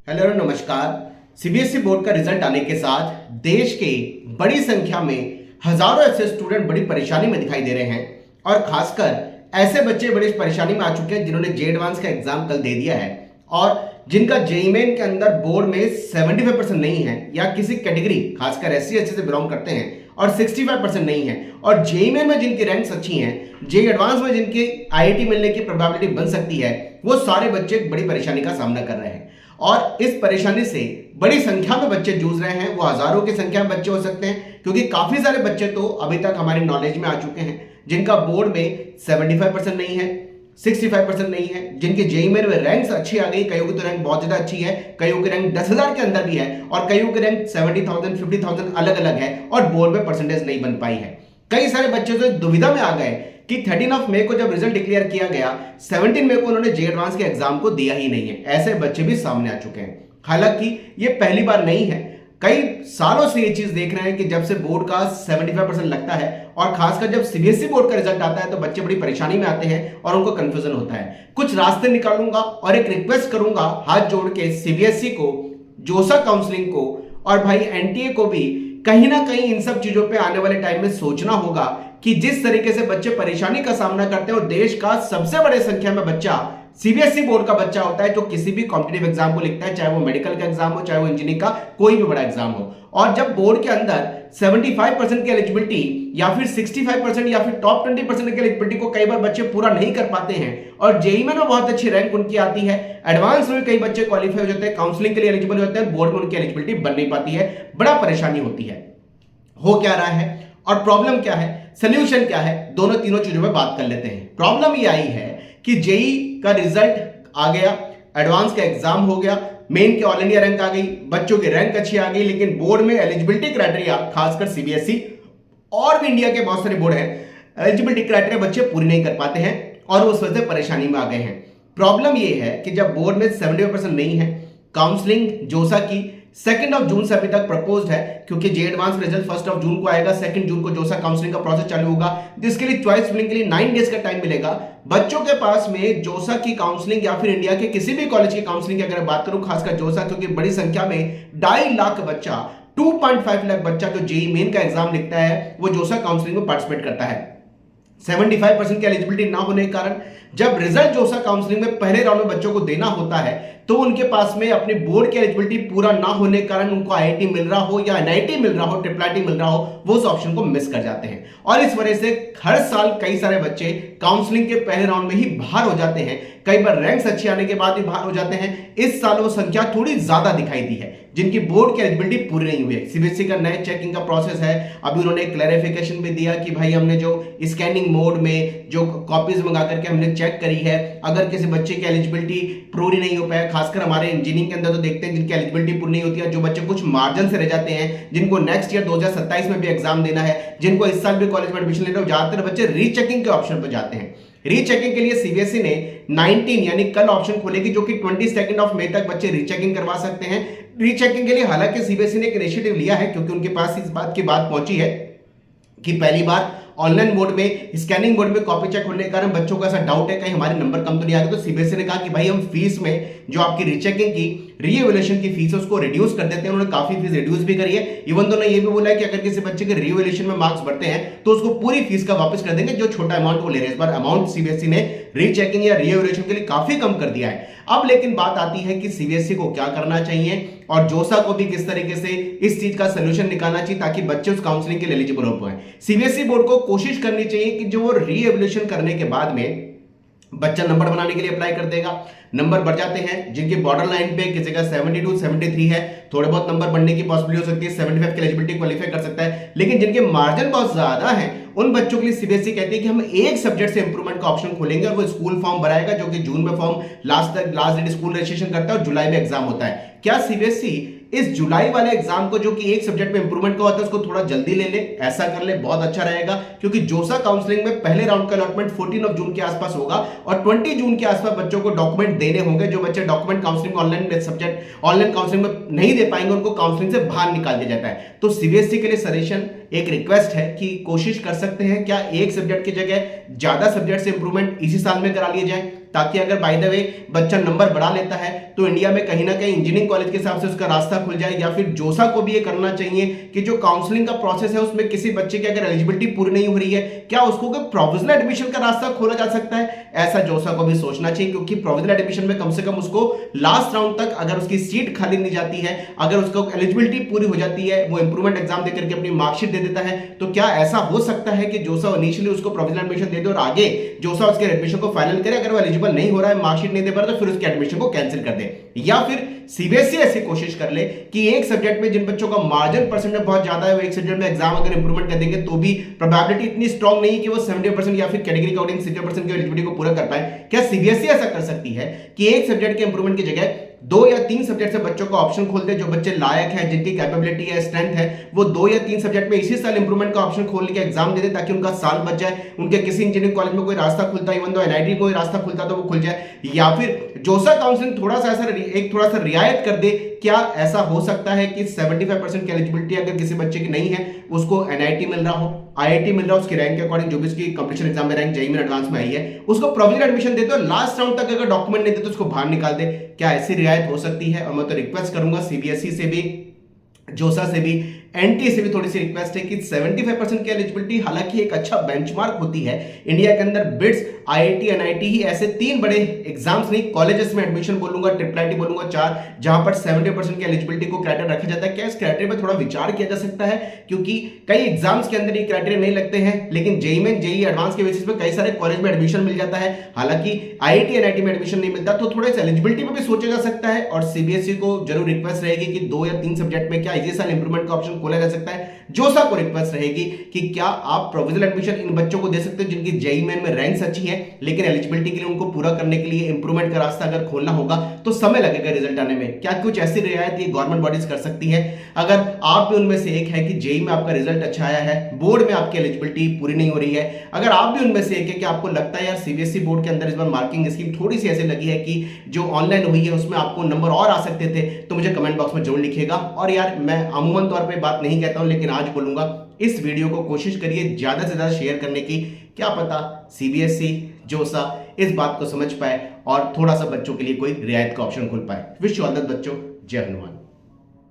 Hello नमस्कार। CBSE board का result आने के साथ देश के बड़ी संख्या में हजारों ऐसे स्टूडेंट बड़ी परेशानी में दिखाई दे रहे हैं और खासकर ऐसे बच्चे बड़ी परेशानी में आ चुके हैं जिन्होंने जे एडवांस का एग्जाम कल दे दिया है और जिनका जेईई मेन के अंदर बोर्ड में 75% नहीं है या किसी कैटेगरी खासकर एससी एसटी से बिलोंग करते हैं और 65% नहीं है और जेईई मेन में जिनकी रैंक्स अच्छी हैं, जे एडवांस में जिनकी आईआईटी मिलने की प्रोबेबिलिटी बन सकती है, वो सारे बच्चे बड़ी परेशानी का सामना कर रहे हैं और इस परेशानी से बड़ी संख्या में बच्चे जूझ रहे हैं। वो हजारों की संख्या में बच्चे हो सकते हैं क्योंकि काफी सारे बच्चे तो अभी तक हमारी नॉलेज में आ चुके हैं जिनका बोर्ड में 75% नहीं है, 65% नहीं है, जिनके जेईई में रैंक्स अच्छी आ गई। कईयों की तो रैंक बहुत ज्यादा अच्छी है, कईयों की रैंक 10,000 के अंदर भी है और कईयों की रैंक 70,000 50,000 अलग अलग है और बोर्ड में परसेंटेज नहीं बन पाई है। कई सारे बच्चे तो दुविधा में आ गए कि 13 मई को जब रिजल्ट डिक्लेयर किया गया, 17 मई को उन्होंने जे एडवांस के एग्जाम को दिया ही नहीं है। ऐसे बच्चे भी सामने आ चुके हैं। हालांकि ये पहली बार नहीं है, कई सालों से ये चीज देख रहे हैं कि जब से बोर्ड का 75% लगता है और खासकर जब सीबीएसई बोर्ड का रिजल्ट आता है तो बच्चे बड़ी परेशानी में आते हैं और उनको कंफ्यूजन होता है। कुछ रास्ते निकालूंगा और एक रिक्वेस्ट करूंगा हाथ जोड़ के सीबीएसई को, जोसा काउंसलिंग को और भाई एनटीए को भी कहीं ना कहीं इन सब चीजों पे आने वाले टाइम में सोचना होगा कि जिस तरीके से बच्चे परेशानी का सामना करते हैं और देश का सबसे बड़े संख्या में बच्चा सीबीएसई बोर्ड का बच्चा होता है जो किसी भी कॉम्पिटिटिव एग्जाम को लिखता है, चाहे वो मेडिकल का एग्जाम हो, चाहे वो इंजीनियरिंग का कोई भी बड़ा एग्जाम हो, और जब बोर्ड के अंदर 75% की एलिजिबिलिटी या फिर 65% या फिर टॉप 20% की एलिजिबिलिटी को कई बार बच्चे पूरा नहीं कर पाते हैं और जेईई में बहुत अच्छी रैंक उनकी आती है, एडवांस में कई बच्चे क्वालिफाई हो जाते हैं, काउंसलिंग के लिए एलिजिबल हो जाते हैं, बोर्ड में उनकी एलिजिबिलिटी बन नहीं पाती है। बड़ा परेशानी होती है। हो क्या रहा है और प्रॉब्लम क्या है, सोल्यूशन क्या है, दोनों तीनों चीजों में बात कर लेते हैं। प्रॉब्लम ये आई है कि जेईई का रिजल्ट आ गया, एडवांस का एग्जाम हो गया, मेन की ऑल इंडिया रैंक आ गई, बच्चों की रैंक अच्छी आ गई, लेकिन बोर्ड में एलिजिबिलिटी क्राइटेरिया खासकर सीबीएसई और भी इंडिया के बहुत सारे बोर्ड हैं, एलिजिबिलिटी क्राइटेरिया बच्चे पूरी नहीं कर पाते हैं और उस वजह से परेशानी में आ गए हैं। प्रॉब्लम यह है कि जब बोर्ड में 75% नहीं है, काउंसलिंग जोसा की 2 जून से अभी तक प्रपोज्ड है क्योंकि जे एडवांस रिजल्ट 1 जून को आएगा, 2 जून को जोसा काउंसलिंग का प्रोसेस चालू होगा जिसके लिए चॉइस फिलिंग के लिए 9 डेज का टाइम मिलेगा। बच्चों के पास में जोसा की काउंसलिंग या फिर इंडिया के किसी भी कॉलेज की काउंसलिंग की अगर बात करूं, खासकर जोसा, क्योंकि बड़ी संख्या में 2.5 लाख बच्चा, 2.5 लाख बच्चा जो जेईई मेन का एग्जाम लिखता है वो जोसा काउंसलिंग में पार्टिसिपेट करता है। 75% की एलिजिबिलिटी ना होने के कारण जब रिजल्ट जोसा काउंसलिंग में पहले राउंड में बच्चों को देना होता है तो उनके पास में अपने बोर्ड की एलिजिबिलिटी पूरा ना होने के कारण उनको आईआईटी मिल रहा हो या एनआईटी मिल रहा हो, ट्रिपल आईटी मिल रहा हो, वो उस ऑप्शन को मिस कर जाते हैं और इस वजह से हर साल कई सारे बच्चे काउंसलिंग के पहले राउंड में ही बाहर हो जाते हैं। कई बार रैंक्स अच्छी आने के बाद भी बाहर हो जाते हैं। इस साल वो संख्या थोड़ी ज्यादा दिखाई दी है जिनकी बोर्ड की एलिजिबिलिटी पूरी नहीं हुई है। सीबीएसई का नए चेकिंग का प्रोसेस है, अभी उन्होंने क्लैरिफिकेशन भी दिया कि भाई हमने जो स्कैनिंग मोड में जो कॉपीज मंगा करके हमने चेक करी है, अगर किसी बच्चे की एलिजिबिलिटी पूरी नहीं हो पाया, खासकर हमारे इंजीनियरिंग के अंदर तो देखते हैं जिनकी एलिजिबिलिटी पूरी नहीं होती है, जो बच्चे कुछ मार्जिन से रह जाते हैं, जिनको नेक्स्ट ईयर 2027 में भी एग्जाम देना है, जिनको इस साल भी कॉलेज में एडमिशन लेना हो, ज्यादातर बच्चे रीचेकिंग के ऑप्शन पर जाते हैं। रीचेकिंग के लिए सीबीएसई ने 19 यानी कल ऑप्शन खोलेगी जो कि 22 मई तक बच्चे रीचेकिंग करवा सकते हैं। रीचेकिंग के लिए हालांकि सीबीएसई ने एक इनिशिएटिव लिया है क्योंकि उनके पास इस बात की बात पहुंची है कि पहली बार ऑनलाइन मोड में, स्कैनिंग मोड में कॉपी चेक होने के कारण बच्चों को ऐसा डाउट है कहीं हमारे नंबर कम तो नहीं आ गए, तो सीबीएसई ने कहा कि भाई हम फीस में जो आपकी रीचेकिंग की रीएवल्यूएशन की फीस है उसको रिड्यूस कर देते हैं। उन्होंने काफी फीस रिड्यूस भी करी है। इवन तो ये भी बोला है कि अगर किसी बच्चे के रीएवल्यूएशन में मार्क्स बढ़ते हैं तो उसको पूरी फीस का वापस कर देंगे जो छोटा अमाउंट वो ले रहे हैं। इस बार अमाउंट सीबीएसई ने रीचेकिंग या रीएवल्यूएशन के लिए काफी कम कर दिया है। अब लेकिन बात आती है कि सीबीएसई को क्या करना चाहिए और जोसा को भी किस तरीके से इस चीज का सोल्यूशन निकालना चाहिए ताकि बच्चे उस काउंसलिंग के लिए एलिजिबल हो पाए। सीबीएसई बोर्ड को कोशिश करनी चाहिए कि जो वो रीएवल्यूएशन करने के बाद में बच्चा नंबर बनाने के लिए अप्लाई कर देगा, नंबर बढ़ जाते हैं जिनकी बॉर्डर लाइन पे किसी का 72 73 है, थोड़े बहुत नंबर बढ़ने की पॉसिबिलिटी हो सकती है, 75 की एलिजिबिलिटी क्वालिफाई कर सकता है, लेकिन जिनके मार्जिन बहुत ज्यादा है उन बच्चों के लिए सीबीएसई कहती है कि हम एक सब्जेक्ट से इंप्रूवमेंट का ऑप्शन खोलेंगे और वो स्कूल फॉर्म भराएगा जो कि जून में form last date school registration करता है और जुलाई में एग्जाम होता है। क्या सीबीएसई इस जुलाई वाले एग्जाम को जो कि एक सब्जेक्ट में इंप्रूवमेंट का होता है उसको थोड़ा जल्दी ले ले, ऐसा कर ले, बहुत अच्छा रहेगा क्योंकि जोसा काउंसलिंग में पहले राउंड का अलॉटमेंट 14 जून के आसपास होगा और 20 जून के आसपास बच्चों को डॉक्यूमेंट देने होंगे। जो बच्चे document counselling online subject online counselling में नहीं दे पाएंगे उनको काउंसलिंग से बाहर निकाल दिया जाता है। तो सीबीएसई के लिए सजेशन एक रिक्वेस्ट है कि कोशिश कर सकते हैं क्या एक सब्जेक्ट की जगह ज्यादा सब्जेक्ट से इंप्रूवमेंट इसी साल में करा लिए जाए, ताकि अगर बाय द वे बच्चा नंबर बढ़ा लेता है तो इंडिया में कहीं ना कहीं इंजीनियरिंग कॉलेज के हिसाब से उसका रास्ता खुल जाए। या फिर जोसा को भी ये करना चाहिए कि जो काउंसलिंग का प्रोसेस है उसमें किसी बच्चे की अगर एलिजिबिलिटी पूरी नहीं हो रही है, क्या उसको कोई प्रोविजनल एडमिशन का रास्ता खोला जा सकता है, ऐसा जोसा को भी सोचना चाहिए। क्योंकि प्रोविजनल एडमिशन में कम से कम उसको लास्ट राउंड तक अगर उसकी सीट खाली नहीं जाती है, अगर उसको एलिजिबिलिटी पूरी हो जाती है, वो इंप्रूवमेंट एग्जाम देकर के अपनी मार्कशीट दे देता है, तो क्या ऐसा हो सकता है कि जोसा इनिशियली उसको प्रोविजनल एडमिशन दे दे और आगे जोसा उसके एडमिशन को फाइनल करे, अगर वो एलिजिबल नहीं हो रहा है, मार्कशीट नहीं दे पा रहा, तो फिर उसके एडमिशन को कैंसिल कर दे। या फिर सीबीएसई ऐसी कोशिश कर ले कि एक सब्जेक्ट में जिन बच्चों का मार्जिन परसेंटेज बहुत ज्यादा है वो एक सब्जेक्ट में एग्जाम अगर इंप्रूवमेंट कर देंगे तो भी प्रोबेबिलिटी इतनी स्ट्रांग नहीं है कि वो 70% या फिर कैटेगरी अकॉर्डिंग 60% की एलिजिबिलिटी को पूरा कर पाए। क्या सीबीएसई ऐसा कर सकती है कि एक सब्जेक्ट के इंप्रूवमेंट की जगह 2 या 3 सब्जेक्ट से बच्चों को ऑप्शन खोल दे, जो बच्चे लायक हैं, जिनकी कैपेबिलिटी है, स्ट्रेंथ है, वो 2 या 3 सब्जेक्ट में इसी साल इंप्रूवमेंट का ऑप्शन खोल के एग्जाम दे दे, ताकि उनका साल बच जाए, उनके किसी इंजीनियरिंग कॉलेज में कोई रास्ता खुलता है, इवन दो एनआईटी कोई रास्ता खुलता तो वो खुल जाए। या फिर जोसा काउंसलिंग थोड़ा सा रियायत कर दे। क्या ऐसा हो सकता है कि 75% की एलिजिबिलिटी अगर किसी बच्चे की नहीं है, उसको एनआईटी मिल रहा हो, आईआईटी मिल रहा हो, उसकी रैंक के अकॉर्डिंग जो भी उसकी कंपटीशन एग्जाम में रैंक जेईई में एडवांस में आई है, उसको प्रोविजनल एडमिशन दे दो, लास्ट राउंड तक अगर डॉक्यूमेंट नहीं दे तो उसको बाहर निकाल दे। क्या ऐसी रियायत हो सकती है? और मैं तो रिक्वेस्ट करूंगा सीबीएसई से भी, जोसा से भी, एनटीए से भी थोड़ी सी रिक्वेस्ट है कि 75% की एलिजिबिलिटी हालांकि एक अच्छा बेंचमार्क होती है इंडिया के अंदर, बिट्स, आईआईटी, एनआईटी ही ऐसे 3 बड़े एग्जाम्स नहीं, कॉलेजेस में एडमिशन बोलूंगा, ट्रिपल आईटी बोलूंगा 4, जहां पर 70% की एलिजिबिलिटी को क्राइटेरिया रखा जाता है। क्या इस क्राइटेरिया पर थोड़ा विचार किया जा सकता है? क्योंकि कई एग्जाम्स के अंदर ये क्राइटेरिया नहीं लगते हैं, लेकिन जेईई में, जेईई एडवांस के बेसिस पे कई सारे कॉलेज में एडमिशन मिल जाता है। हालांकि आईआईटी, एनआईटी में एडमिशन नहीं मिलता, तो थोड़ा सा एलिजिबिलिटी पर भी सोचा जा सकता है। और सीबीएसई को जरूर रिक्वेस्ट रहेगी कि 2 या 3 सब्जेक्ट में क्या इसी साल इंप्रूवमेंट का ऑप्शन खोला जा सकता है। जोसा को रिक्वेस्ट रहेगी कि क्या आप प्रोविजनल एडमिशन इन बच्चों को दे सकते हो जिनकी जेईई मेन में रैंक्स अच्छी है, लेकिन एलिजिबिलिटी के लिए उनको पूरा करने के लिए इंप्रूवमेंट का रास्ता अगर खोलना होगा तो समय लगेगा रिजल्ट आने में। क्या कुछ ऐसी रियायत ये गवर्नमेंट बॉडीज कर सकती है? अगर आप भी उनमें से एक है कि जेईई में आपका रिजल्ट अच्छा आया है, बोर्ड में आपकी एलिजिबिलिटी पूरी नहीं हो रही है, अगर आप भी उनमें से एक है कि आपको लगता है यार सीबीएसई बोर्ड के अंदर इस बार मार्किंग स्कीम थोड़ी सी ऐसी लगी है कि जो ऑनलाइन हुई है उसमें आपको नंबर और आ सकते थे, तो मुझे कमेंट बॉक्स में जरूर लिखिएगा। और यार मैं अमूमन तौर पर बात नहीं कहता हूं, लेकिन आज बोलूंगा, इस वीडियो को कोशिश करिए ज्यादा से ज्यादा शेयर करने की। क्या पता सीबीएसई, जोसा इस बात को समझ पाए और थोड़ा सा बच्चों के लिए कोई रियायत का ऑप्शन खुल पाए। विश यू ऑल द बच्चों। जय हनुमान।